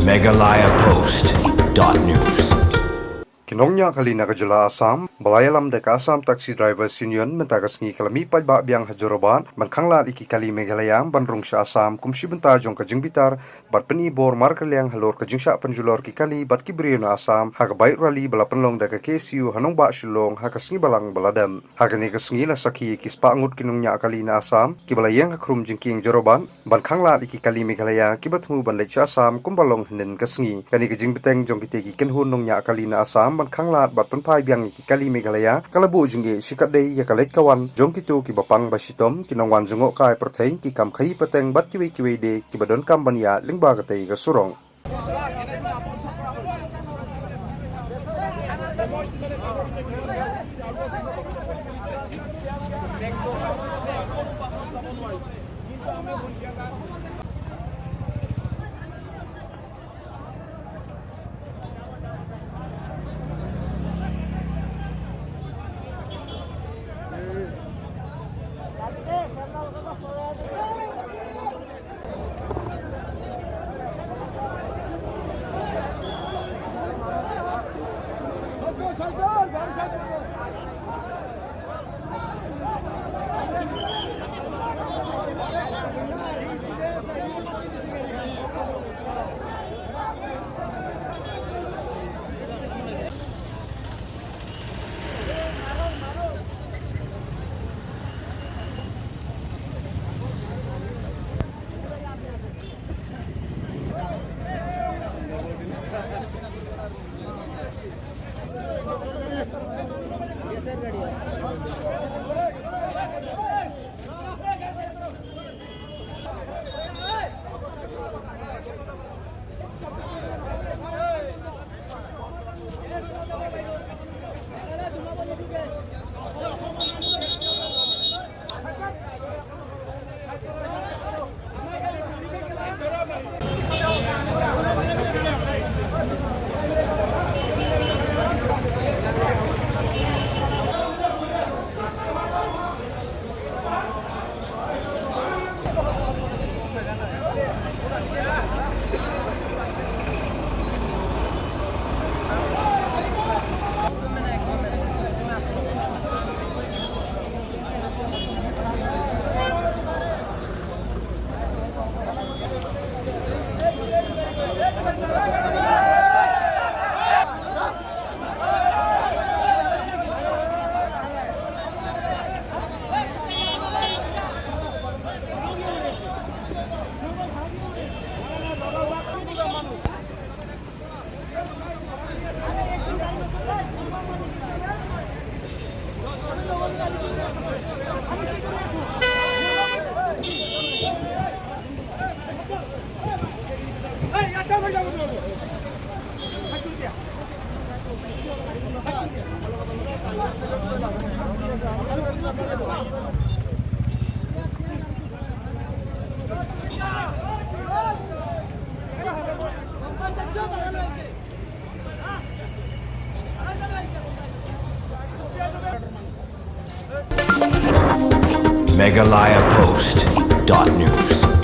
megalayapost.news. Kinongnya kali nakajala Assam, balayalam deka Assam Taxi Drivers Union mentakas ngi kalami pajba biang hajoroban, bankangla iki kali Meghalayam banrung sya Assam kumsi benta jong kajing bitar, bat peni bor markaliang halor kajing sya penjulor ki kali bat kibriyo na Assam, haga bayut rali bala penlong deka KSU hanong ba shilong haga sngi balang baladam, haga ni kasngi na saki kispa angut kinongnya kali na Assam, kibalayang hakrum jingking joroban, bankangla iki kali Meghalaya kibatmu banlay sya Assam kumbalong hnen kasngi, kani kajing biteng jong kitegi kenhun nongnya kali na Assam ban khanglat bat penpai biang ki kali Meghalaya kalabu jingge sikat dei ya kalet kawan jong kitu ki bapang basitom kinongwan jungo kai protein ki kam khai pateng bat kiwe de ki badon kam bania lingba katei ga surong megalayapost.news.